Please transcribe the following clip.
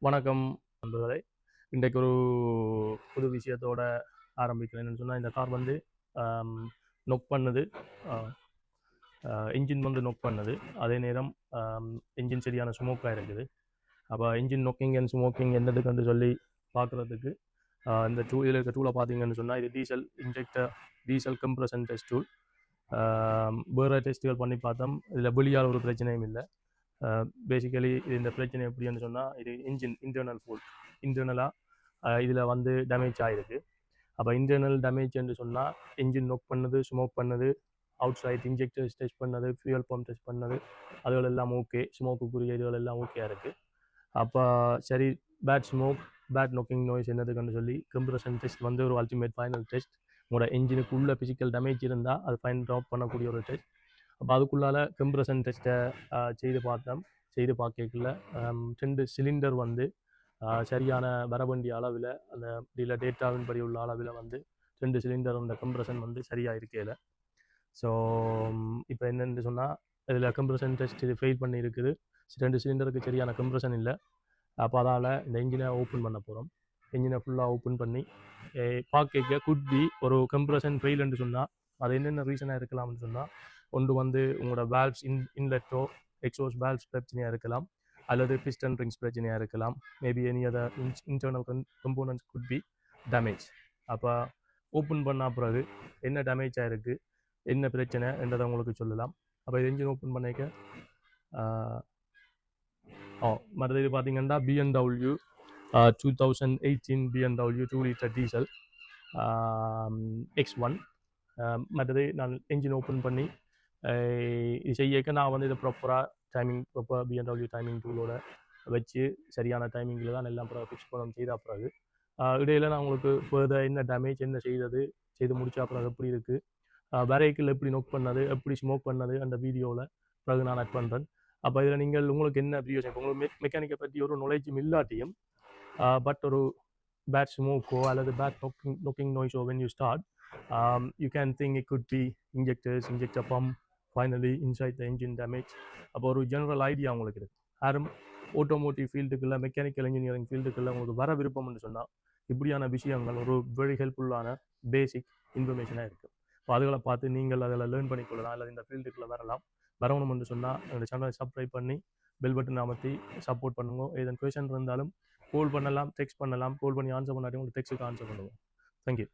வணக்கம் நண்பர்களே. இன்றைக்கு ஒரு புது விஷயத்தோட ஆரம்பிக்கிறேன். என்னன்னு சொன்னால், இந்த கார் வந்து நொக் பண்ணுது, இன்ஜின் வந்து நொக் பண்ணுது. அதே நேரம் இன்ஜின் சரியான ஸ்மோக்காக இருக்குது. அப்போ இன்ஜின் நொக்கிங் அண்ட் ஸ்மோக்கிங் என்னதுக்குன்னு சொல்லி பார்க்குறதுக்கு இந்த இதில் இருக்க டூலை பார்த்தீங்கன்னு சொன்னால், இது diesel injector diesel compression test tool. வேறு டெஸ்ட்டுகள் பண்ணி பார்த்தோம், இதில் வெளியால் ஒரு பிரச்சனையும் இல்லை. பேசிக்கலி இந்த பிரச்சனை எப்படின்னு சொன்னால், இது இன்ஜின் இன்டர்னல் ஃபோல்ட், இன்டர்னலாக இதில் வந்து டேமேஜ் ஆகிருக்கு. அப்போ இன்டர்னல் டேமேஜ் என்று சொன்னால், இன்ஜின் நொக் பண்ணுது, ஸ்மோக் பண்ணுது, அவுட் சைட் இன்ஜெக்டர்ஸ் டெஸ்ட் பண்ணது, ஃபியூயல் பம்ப் டெஸ்ட் பண்ணது, அதுகள் எல்லாம் ஓகே, ஸ்மோக்குக்குரிய இதுகள் எல்லாம் ஓகேயாக இருக்குது. அப்போ சரி, பேட் ஸ்மோக் பேட் நொக்கிங் நாய்ஸ் என்னதுக்குன்னு சொல்லி கம்ப்ரஷன் டெஸ்ட் வந்து ஒரு அல்டிமேட் ஃபைனல் டெஸ்ட். உங்களோட இன்ஜினுக்கு உள்ள ஃபிசிக்கல் டேமேஜ் இருந்தால் அது ஃபைண்ட் அவுட் பண்ணக்கூடிய ஒரு டெஸ்ட். அப்போ அதுக்குள்ளால் கம்ப்ரஷன் டெஸ்ட்டை செய்து பார்த்தோம். செய்து பார்க்கல 2 சிலிண்டர் வந்து சரியான வரவேண்டிய அளவில், அந்த இதில் டேட்டாவின் படி உள்ள அளவில் வந்து 2 சிலிண்டர் அந்த கம்ப்ரஷன் வந்து சரியாக இருக்கையில். ஸோ இப்போ என்னென்னு சொன்னால், இதில் கம்ப்ரஷன் டெஸ்ட் இது ஃபெயில் பண்ணி இருக்குது. 2 சிலிண்டருக்கு சரியான கம்ப்ரஷன் இல்லை. அப்போ அதால் இந்த இன்ஜினை ஓப்பன் பண்ண போகிறோம். இன்ஜினை ஃபுல்லாக ஓப்பன் பண்ணி பார்க்க குட் பி ஒரு கம்ப்ரஷன் ஃபெயில்னு சொன்னால், அது என்னென்ன ரீசனாக இருக்கலாம்னு சொன்னால், ஒன்று வந்து உங்களோட வால்வ்ஸ் இன்லெட்டோ எக்ஸோஸ் வால்வ்ஸ் பிரச்சனையாக இருக்கலாம், அல்லது பிஸ்டன் ரிங்ஸ் பிரச்சனையாக இருக்கலாம். Maybe any other internal components could be damage. அப்போ ஓப்பன் பண்ண பிறகு என்ன டேமேஜ் ஆகிருக்கு, என்ன பிரச்சனை என்றதை உங்களுக்கு சொல்லலாம். அப்போ இது இன்ஜின் ஓப்பன் பண்ணிக்க மற்றது இது பார்த்தீங்கன்னா BMW 2018 BMW 2 liter diesel X1. மற்றது நான் என்ஜின் ஓப்பன் பண்ணி இது செய்யக்க நான் வந்து இதை ப்ராப்பராக ப்ராப்பர் BMW டைமிங் டூலோட வச்சு சரியான டைமிங்கில் தான் எல்லாம் ஃபிக்ஸ் பண்ண செய்த பிறகு இடையில நான் உங்களுக்கு ஃபர்தர் என்ன டேமேஜ் என்ன செய்து முடிச்ச பிறகு எப்படி இருக்குது, வெரைக்கிள் எப்படி நோக் பண்ணது, எப்படி ஸ்மோக் பண்ணது அந்த வீடியோவில் பிறகு நான் ஆட் பண்ணுறேன். அப்போ இதில் நீங்கள் உங்களுக்கு என்ன ப்ரியோஜனம், இப்போ உங்களுக்கு மெக்கானிக்கை பற்றி ஒரு நாலேஜும் இல்லாட்டியும் பட் ஒரு பேட் ஸ்மோக்கோ அல்லது பேட் நோக்கிங் நாய்ஸோ when you start, you can think it could be injectors, injector pump, finally inside the engine damage. அப்போ ஒரு ஜெனரல் ஐடியா உங்களுக்கு இருக்குது. யாரும் ஆட்டோமோட்டிவ் ஃபீல்டுக்குள்ள மெக்கானிக்கல் இன்ஜினியரிங் ஃபீல்டுக்குள்ள உங்களுக்கு வர விருப்பம்னு சொன்னால் இப்படியான விஷயங்கள் ஒரு வெரி ஹெல்ப்ஃபுல்லான பேசிக் இன்ஃபர்மேஷனாக இருக்குது. இப்போ அதுகளை பார்த்து நீங்கள் அதில் லேர்ன் பண்ணிக்கொள்ளலாம், அல்லது இந்த ஃபீல்டுக்குள்ளே வரணும்னு சொன்னால் என்னோடய சேனலை சப்ஸ்கிரைப் பண்ணி பெல் பட்டன் அமர்த்தி சப்போர்ட் பண்ணுங்க. ஏதேனும் கொஷன் இருந்தாலும் கால் பண்ணலாம், டெக்ஸ்ட் பண்ணலாம். கால் பண்ணி ஆன்சர் பண்ணாட்டி உங்களுக்கு டெக்ஸ்ட்டுக்கு ஆன்சர் பண்ணுவோம். தேங்க்யூ.